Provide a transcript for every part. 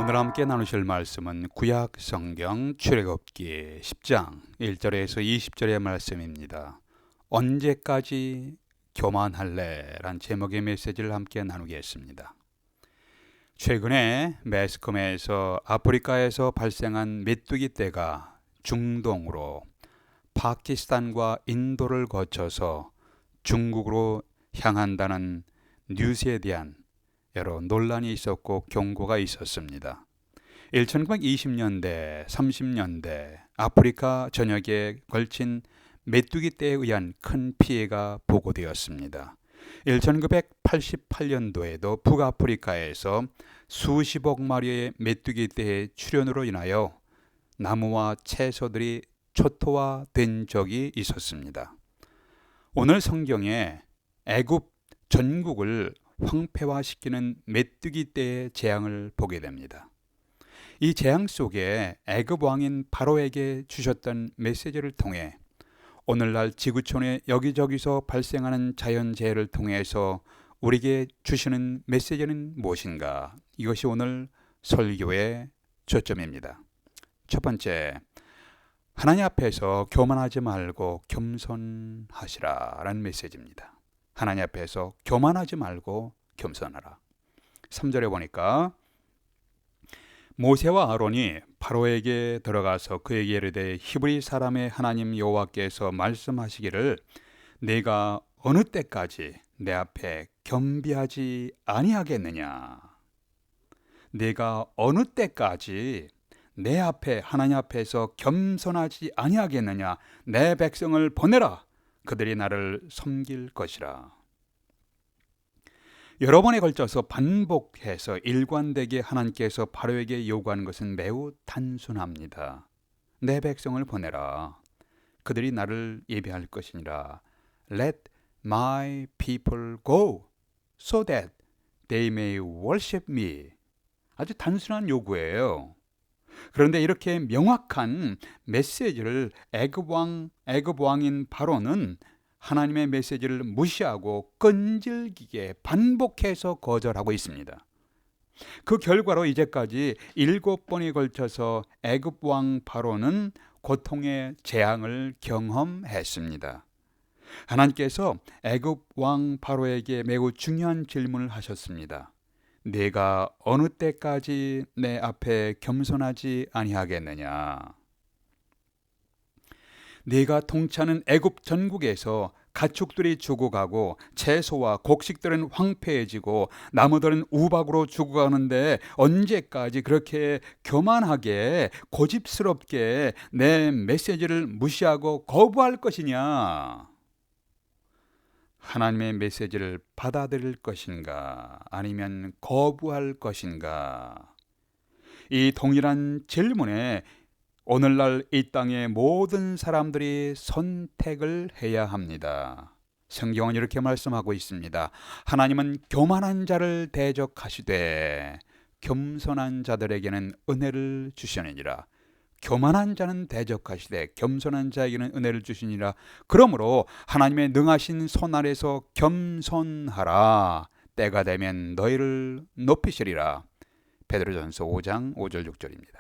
오늘 함께 나누실 말씀은 구약 성경 출애굽기 10장 1절에서 20절의 말씀입니다. 언제까지 교만할래? 란 제목의 메시지를 함께 나누겠습니다. 최근에 매스컴에서 아프리카에서 발생한 메뚜기 떼가 중동으로 파키스탄과 인도를 거쳐서 중국으로 향한다는 뉴스에 대한 여러 논란이 있었고 경고가 있었습니다. 1920년대, 30년대 아프리카 전역에 걸친 메뚜기 떼에 의한 큰 피해가 보고되었습니다. 1988년도에도 북아프리카에서 수십억 마리의 메뚜기 떼의 출현으로 인하여 나무와 채소들이 초토화된 적이 있었습니다. 오늘 성경에 애굽 전국을 황폐화시키는 메뚜기 떼의 재앙을 보게 됩니다. 이 재앙 속에 애굽 왕인 바로에게 주셨던 메시지를 통해 오늘날 지구촌의 여기저기서 발생하는 자연재해를 통해서 우리에게 주시는 메시지는 무엇인가? 이것이 오늘 설교의 초점입니다. 첫 번째, 하나님 앞에서 교만하지 말고 겸손하시라 라는 메시지입니다. 하나님 앞에서 교만하지 말고 겸손하라. 3절에 보니까 모세와 아론이 바로에게 들어가서 그에게 이르되 히브리 사람의 하나님 여호와께서 말씀하시기를 내가 어느 때까지 내 앞에 겸비하지 아니하겠느냐. 내가 어느 때까지 내 앞에 하나님 앞에서 겸손하지 아니하겠느냐. 내 백성을 보내라. 그들이 나를 섬길 것이라. 여러 번에 걸쳐서 반복해서 일관되게 하나님께서 바로에게 요구하는 것은 매우 단순합니다. 내 백성을 보내라. 그들이 나를 예배할 것이니라. Let my people go so that they may worship me. 아주 단순한 요구예요. 그런데 이렇게 명확한 메시지를 애굽 왕인 바로는 하나님의 메시지를 무시하고 끈질기게 반복해서 거절하고 있습니다. 그 결과로 이제까지 7번에 걸쳐서 애굽 왕 바로는 고통의 재앙을 경험했습니다. 하나님께서 애굽 왕 바로에게 매우 중요한 질문을 하셨습니다. 내가 어느 때까지 내 앞에 겸손하지 아니하겠느냐? 네가 통치하는 애굽 전국에서 가축들이 죽어가고 채소와 곡식들은 황폐해지고 나무들은 우박으로 죽어가는데 언제까지 그렇게 교만하게 고집스럽게 내 메시지를 무시하고 거부할 것이냐? 하나님의 메시지를 받아들일 것인가 아니면 거부할 것인가? 이 동일한 질문에 오늘날 이 땅의 모든 사람들이 선택을 해야 합니다. 성경은 이렇게 말씀하고 있습니다. 하나님은 교만한 자를 대적하시되 겸손한 자들에게는 은혜를 주시느니라. 교만한 자는 대적하시되 겸손한 자에게는 은혜를 주시니라. 그러므로 하나님의 능하신 손 아래서 겸손하라. 때가 되면 너희를 높이시리라. 베드로전서 5장 5절 6절입니다.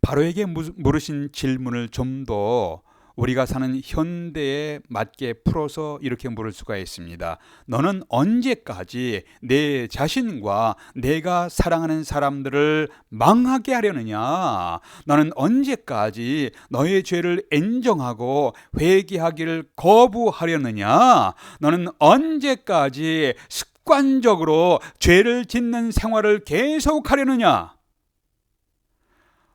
바로에게 물으신 질문을 좀 더 우리가 사는 현대에 맞게 풀어서 이렇게 물을 수가 있습니다. 너는 언제까지 내 자신과 내가 사랑하는 사람들을 망하게 하려느냐? 너는 언제까지 너의 죄를 인정하고 회개하기를 거부하려느냐? 너는 언제까지 습관적으로 죄를 짓는 생활을 계속하려느냐?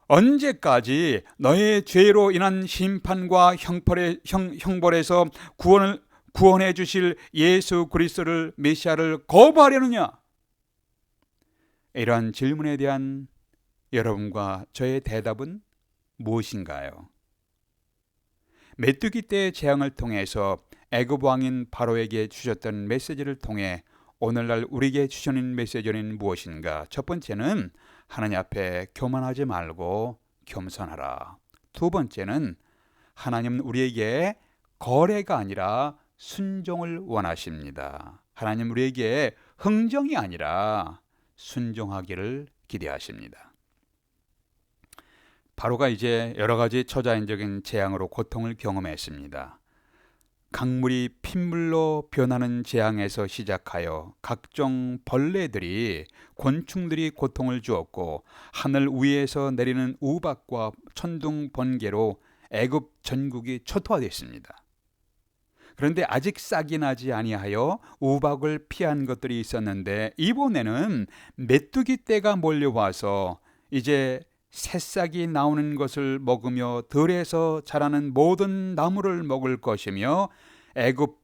언제까지 너의 죄로 인한 심판과 형벌에서 구원해 주실 예수 그리스도를 메시아를 거부하려느냐? 이러한 질문에 대한 여러분과 저의 대답은 무엇인가요? 메뚜기 떼의 재앙을 통해서 애굽 왕인 바로에게 주셨던 메시지를 통해 오늘날 우리에게 주시는 메시지는 무엇인가? 첫 번째는 하나님 앞에 교만하지 말고 겸손하라. 두 번째는 하나님은 우리에게 거래가 아니라 순종을 원하십니다. 하나님 우리에게 흥정이 아니라 순종하기를 기대하십니다. 바로가 이제 여러 가지 초자연적인 재앙으로 고통을 경험했습니다. 강물이 핏물로 변하는 재앙에서 시작하여 각종 벌레들이, 곤충들이 고통을 주었고, 하늘 위에서 내리는 우박과 천둥 번개로 애굽 전국이 초토화됐습니다. 그런데 아직 싹이 나지 아니하여 우박을 피한 것들이 있었는데, 이번에는 메뚜기 떼가 몰려와서 이제 새싹이 나오는 것을 먹으며 들에서 자라는 모든 나무를 먹을 것이며, 애굽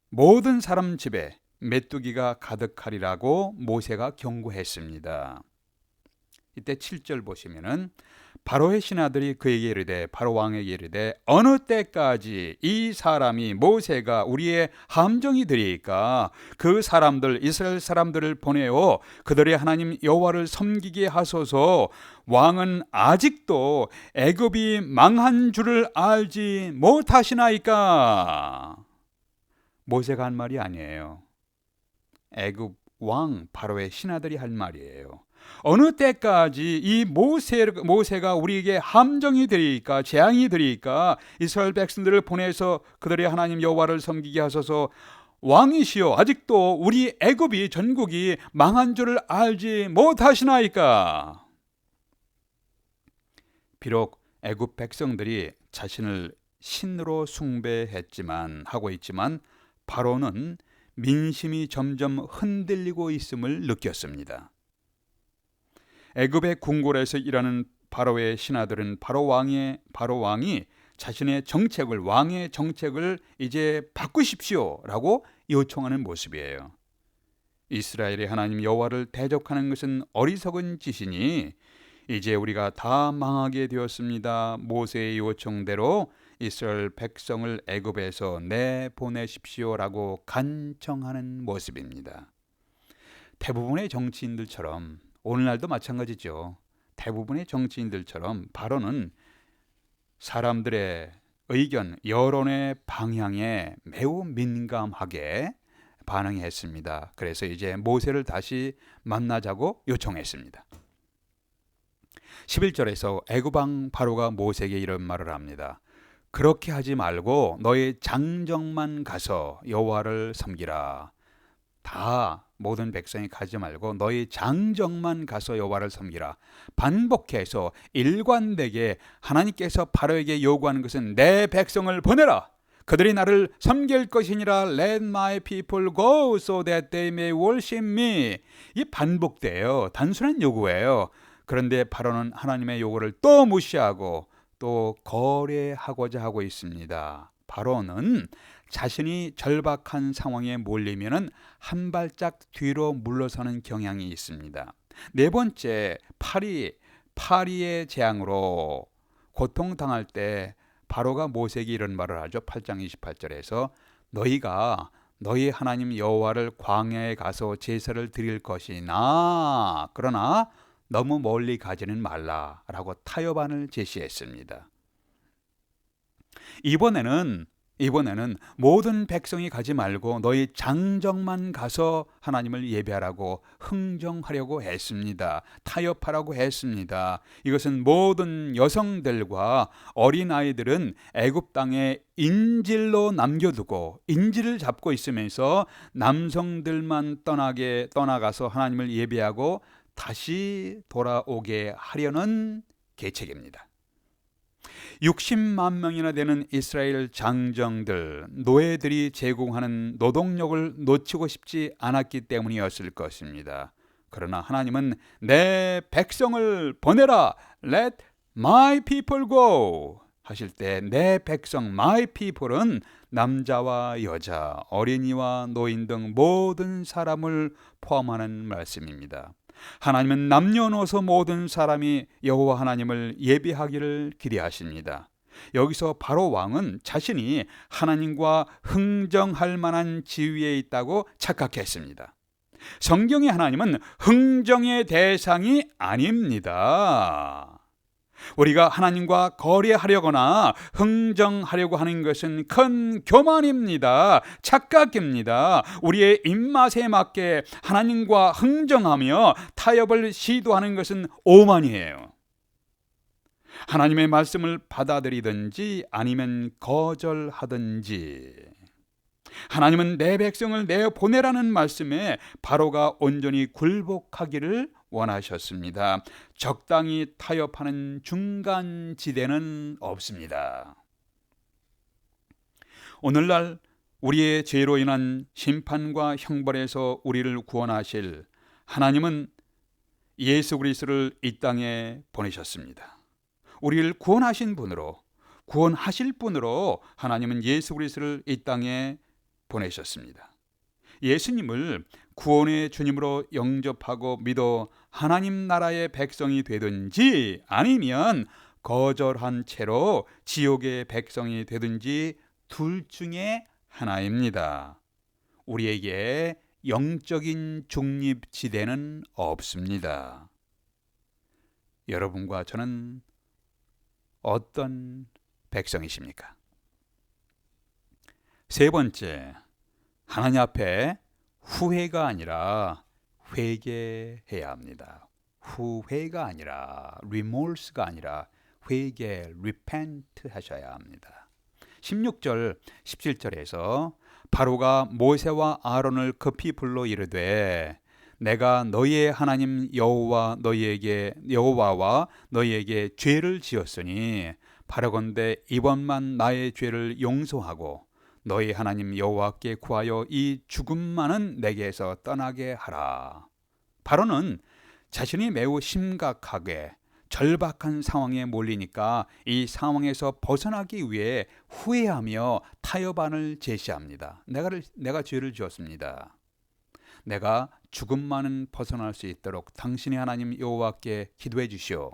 모든 사람 집에 메뚜기가 가득하리라고 모세가 경고했습니다. 이때 7절 보시면은 바로의 신하들이 그에게 이르되, 바로 왕에게 이르되, 어느 때까지 이 사람이 모세가 우리의 함정이 되리이까? 그 사람들 이스라엘 사람들을 보내어 그들의 하나님 여호와를 섬기게 하소서. 왕은 아직도 애굽이 망한 줄을 알지 못하시나이까? 모세가 한 말이 아니에요. 애굽 왕 바로의 신하들이 할 말이에요. 어느 때까지 이 모세가 우리에게 함정이 되리까, 재앙이 되리까? 이스라엘 백성들을 보내서 그들의 하나님 여호와를 섬기게 하소서. 왕이시여, 아직도 우리 애굽이 전국이 망한 줄을 알지 못하시나이까? 비록 애굽 백성들이 자신을 신으로 하고 있지만 바로는 민심이 점점 흔들리고 있음을 느꼈습니다. 애굽의 궁궐에서 일하는 바로의 신하들은 바로 왕이 자신의 왕의 정책을 이제 바꾸십시오라고 요청하는 모습이에요. 이스라엘의 하나님 여호와를 대적하는 것은 어리석은 짓이니 이제 우리가 다 망하게 되었습니다. 모세의 요청대로 이스라엘 백성을 애굽에서 내보내십시오라고 간청하는 모습입니다. 대부분의 정치인들처럼, 오늘날도 마찬가지죠. 대부분의 정치인들처럼 바로는 사람들의 의견, 여론의 방향에 매우 민감하게 반응했습니다. 그래서 이제 모세를 다시 만나자고 요청했습니다. 11절에서 애굽 왕 바로가 모세에게 이런 말을 합니다. 그렇게 하지 말고 너의 장정만 가서 여호와를 섬기라. 다 모든 백성이 가지 말고 너희 장정만 가서 여호와를 섬기라. 반복해서 일관되게 하나님께서 바로에게 요구하는 것은 내 백성을 보내라. 그들이 나를 섬길 것이니라. Let my people go so that they may worship me. 이 반복돼요. 단순한 요구예요. 그런데 바로는 하나님의 요구를 또 무시하고 또 거래하고자 하고 있습니다. 바로는 자신이 절박한 상황에 몰리면은 한 발짝 뒤로 물러서는 경향이 있습니다. 네 번째, 파리의 재앙으로 고통당할 때 바로가 모세에게 이런 말을 하죠. 8장 28절에서 너희가 너희 하나님 여호와를 광야에 가서 제사를 드릴 것이나 그러나 너무 멀리 가지는 말라라고 타협안을 제시했습니다. 이번에는 모든 백성이 가지 말고 너희 장정만 가서 하나님을 예배하라고 흥정하려고 했습니다. 타협하라고 했습니다. 이것은 모든 여성들과 어린아이들은 애굽 땅에 인질로 남겨두고 인질을 잡고 있으면서 남성들만 떠나가서 하나님을 예배하고 다시 돌아오게 하려는 계책입니다. 60만 명이나 되는 이스라엘 장정들, 노예들이 제공하는 노동력을 놓치고 싶지 않았기 때문이었을 것입니다. 그러나 하나님은 내 백성을 보내라. Let my people go 하실 때 내 백성, my people은 남자와 여자, 어린이와 노인 등 모든 사람을 포함하는 말씀입니다. 하나님은 남녀노소 모든 사람이 여호와 하나님을 예배하기를 기대하십니다. 여기서 바로 왕은 자신이 하나님과 흥정할 만한 지위에 있다고 착각했습니다. 성경의 하나님은 흥정의 대상이 아닙니다. 우리가 하나님과 거래하려거나 흥정하려고 하는 것은 큰 교만입니다. 착각입니다. 우리의 입맛에 맞게 하나님과 흥정하며 타협을 시도하는 것은 오만이에요. 하나님의 말씀을 받아들이든지 아니면 거절하든지, 하나님은 내 백성을 내보내라는 말씀에 바로가 온전히 굴복하기를 원하셨습니다. 적당히 타협하는 중간 지대는 없습니다. 오늘날 우리의 죄로 인한 심판과 형벌에서 우리를 구원하실 하나님은 예수 그리스도를 이 땅에 보내셨습니다. 우리를 구원하신 분으로, 구원하실 분으로 하나님은 예수 그리스도를 이 땅에 보내셨습니다. 예수님을 구원의 주님으로 영접하고 믿어 하나님 나라의 백성이 되든지 아니면 거절한 채로 지옥의 백성이 되든지 둘 중에 하나입니다. 우리에게 영적인 중립지대는 없습니다. 여러분과 저는 어떤 백성이십니까? 세 번째, 하나님 앞에 후회가 아니라 회개해야 합니다. 후회가 아니라 remorse가 아니라 회개, repent 하셔야 합니다. 16절, 17절에서 바로가 모세와 아론을 급히 불러 이르되 내가 너희의 하나님 여호와와 너희에게 죄를 지었으니 바라건대 이번만 나의 죄를 용서하고 너희 하나님 여호와께 구하여 이 죽음만은 내게서 떠나게 하라. 바로는 자신이 매우 심각하게 절박한 상황에 몰리니까 이 상황에서 벗어나기 위해 후회하며 타협안을 제시합니다. 내가 죄를 지었습니다. 내가 죽음만은 벗어날 수 있도록 당신의 하나님 여호와께 기도해 주시오.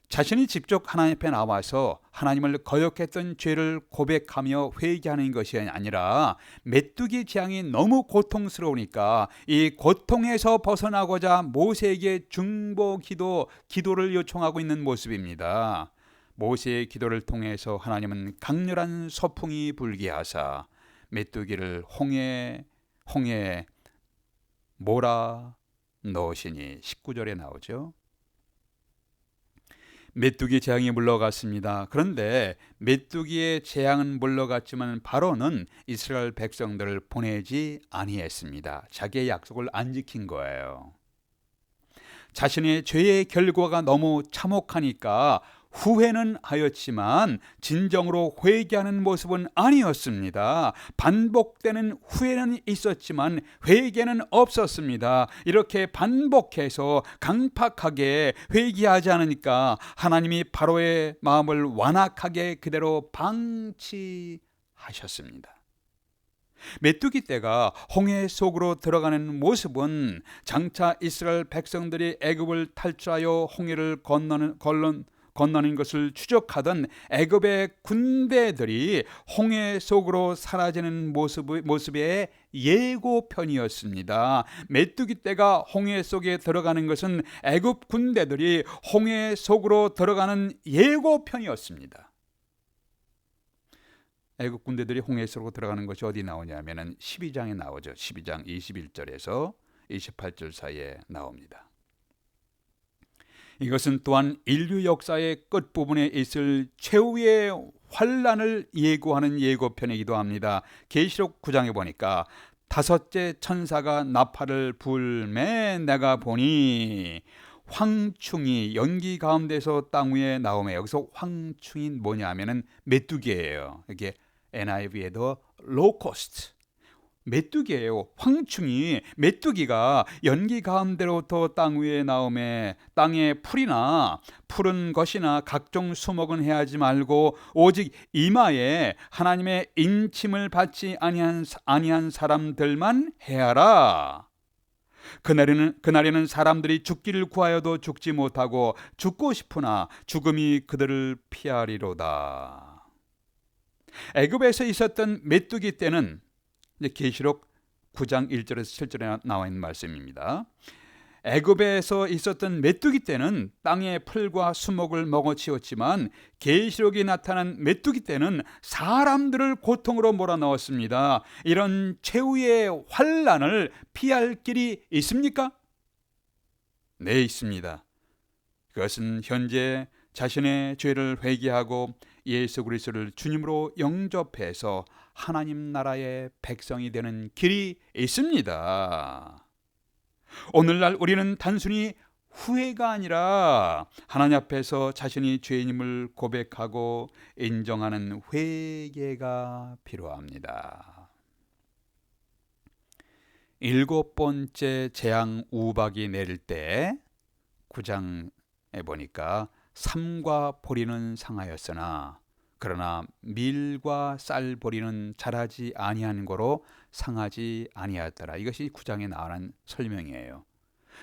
자신이 직접 하나님 앞에 나와서 하나님을 거역했던 죄를 고백하며 회개하는 것이 아니라 메뚜기 재앙이 너무 고통스러우니까 이 고통에서 벗어나고자 모세에게 중보 기도를 요청하고 있는 모습입니다. 모세의 기도를 통해서 하나님은 강렬한 서풍이 불게 하사 메뚜기를 홍해에 몰아 넣으시니 19절에 나오죠. 메뚜기 재앙이 물러갔습니다. 그런데 메뚜기의 재앙은 물러갔지만 바로는 이스라엘 백성들을 보내지 아니했습니다. 자기의 약속을 안 지킨 거예요. 자신의 죄의 결과가 너무 참혹하니까 후회는 하였지만 진정으로 회개하는 모습은 아니었습니다. 반복되는 후회는 있었지만 회개는 없었습니다. 이렇게 반복해서 강팍하게 회개하지 않으니까 하나님이 바로의 마음을 완악하게 그대로 방치하셨습니다. 메뚜기 떼가 홍해 속으로 들어가는 모습은 장차 이스라엘 백성들이 애굽을 탈출하여 홍해를 건너는 것을 추적하던 애굽의 군대들이 홍해 속으로 사라지는 모습의 예고편이었습니다. 메뚜기 떼가 홍해 속에 들어가는 것은 애굽 군대들이 홍해 속으로 들어가는 예고편이었습니다. 애굽 군대들이 홍해 속으로 들어가는 것이 어디 나오냐면은 12장에 나오죠. 12장 21절에서 28절 사이에 나옵니다. 이것은 또한 인류 역사의 끝부분에 있을 최후의 환란을 예고하는 예고편이기도 합니다. 계시록 9장에 보니까 다섯째 천사가 나팔을 불매 내가 보니 황충이 연기 가운데서 땅 위에 나오며, 여기서 황충이 뭐냐 하면은 메뚜기예요. 이게 NIV에도 로코스트, 메뚜기예요. 황충이, 메뚜기가 연기 가운데로부터 땅 위에 나오매 땅에 풀이나 푸른 것이나 각종 수목은 해하지 말고 오직 이마에 하나님의 인침을 받지 아니한 사람들만 해하라. 그날에는 사람들이 죽기를 구하여도 죽지 못하고 죽고 싶으나 죽음이 그들을 피하리로다. 애굽에서 있었던 메뚜기 떼는 계시록 9장 1절에서 7절에 나와 있는 말씀입니다. 애굽에서 있었던 메뚜기 떼는 땅의 풀과 수목을 먹어치웠지만 계시록에 나타난 메뚜기 떼는 사람들을 고통으로 몰아넣었습니다. 이런 최후의 환난을 피할 길이 있습니까? 네, 있습니다. 그것은 현재 자신의 죄를 회개하고 예수 그리스도를 주님으로 영접해서 하나님 나라의 백성이 되는 길이 있습니다. 오늘날 우리는 단순히 후회가 아니라 하나님 앞에서 자신이 죄인임을 고백하고 인정하는 회개가 필요합니다. 7번째 재앙 우박이 내릴 때 9장에 보니까 삼과 보리는 상하였으나 그러나 밀과 쌀 보리는 자라지 아니한 거로 상하지 아니하였더라. 이것이 9장에 나오는 설명이에요.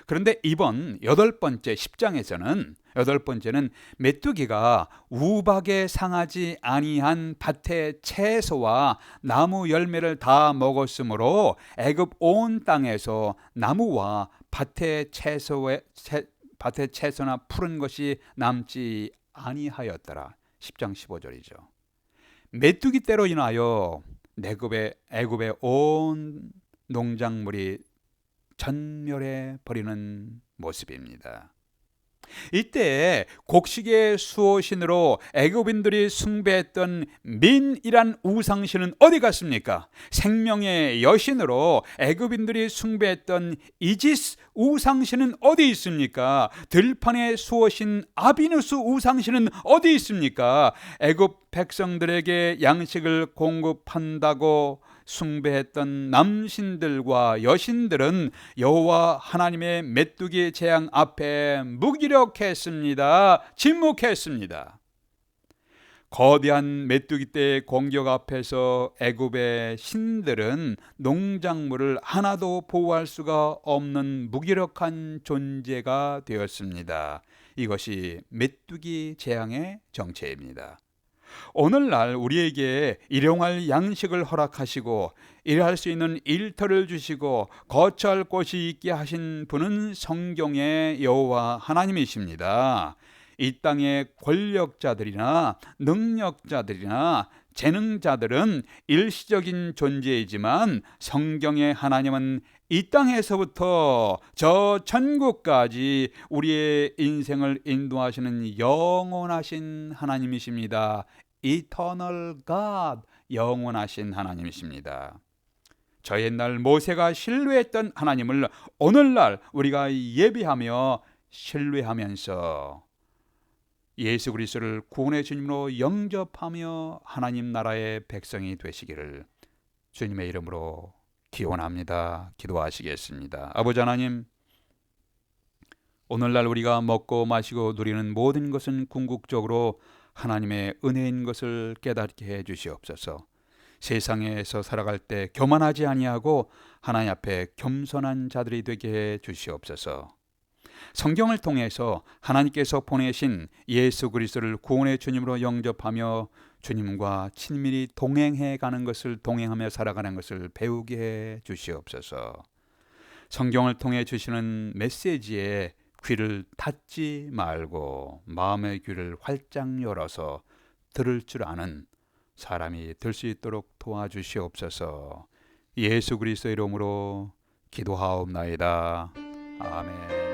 그런데 이번 8번째 10장에서는 8번째는 메뚜기가 우박에 상하지 아니한 밭의 채소와 나무 열매를 다 먹었으므로 애굽 온 땅에서 나무와 밭의 채소나 푸른 것이 남지 아니하였더라. 10장 15절이죠. 메뚜기 떼로 인하여 애굽의 온 농작물이 전멸해 버리는 모습입니다. 이때 곡식의 수호신으로 애굽인들이 숭배했던 민이란 우상신은 어디 갔습니까? 생명의 여신으로 애굽인들이 숭배했던 이지스 우상신은 어디 있습니까? 들판의 수호신 아비누스 우상신은 어디 있습니까? 애굽 백성들에게 양식을 공급한다고 숭배했던 남신들과 여신들은 여호와 하나님의 메뚜기 재앙 앞에 무기력했습니다. 침묵했습니다. 거대한 메뚜기 떼의 공격 앞에서 애굽의 신들은 농작물을 하나도 보호할 수가 없는 무기력한 존재가 되었습니다. 이것이 메뚜기 재앙의 정체입니다. 오늘날 우리에게 일용할 양식을 허락하시고 일할 수 있는 일터를 주시고 거처할 곳이 있게 하신 분은 성경의 여호와 하나님이십니다. 이 땅의 권력자들이나 능력자들이나 재능자들은 일시적인 존재이지만 성경의 하나님은 이 땅에서부터 저 천국까지 우리의 인생을 인도하시는 영원하신 하나님이십니다. Eternal God, 영원하신 하나님이십니다. 저 옛날 모세가 신뢰했던 하나님을 오늘날 우리가 예배하며 신뢰하면서 예수 그리스도를 구원의 주님으로 영접하며 하나님 나라의 백성이 되시기를 주님의 이름으로 기원합니다. 기도하시겠습니다. 아버지 하나님, 오늘날 우리가 먹고 마시고 누리는 모든 것은 궁극적으로 하나님의 은혜인 것을 깨닫게 해 주시옵소서. 세상에서 살아갈 때 교만하지 아니하고 하나님 앞에 겸손한 자들이 되게 해 주시옵소서. 성경을 통해서 하나님께서 보내신 예수 그리스도를 구원의 주님으로 영접하며 주님과 친밀히 동행해 가는 것을, 동행하며 살아가는 것을 배우게 해 주시옵소서. 성경을 통해 주시는 메시지에 귀를 닫지 말고 마음의 귀를 활짝 열어서 들을 줄 아는 사람이 될 수 있도록 도와주시옵소서. 예수 그리스도 이름으로 기도하옵나이다. 아멘.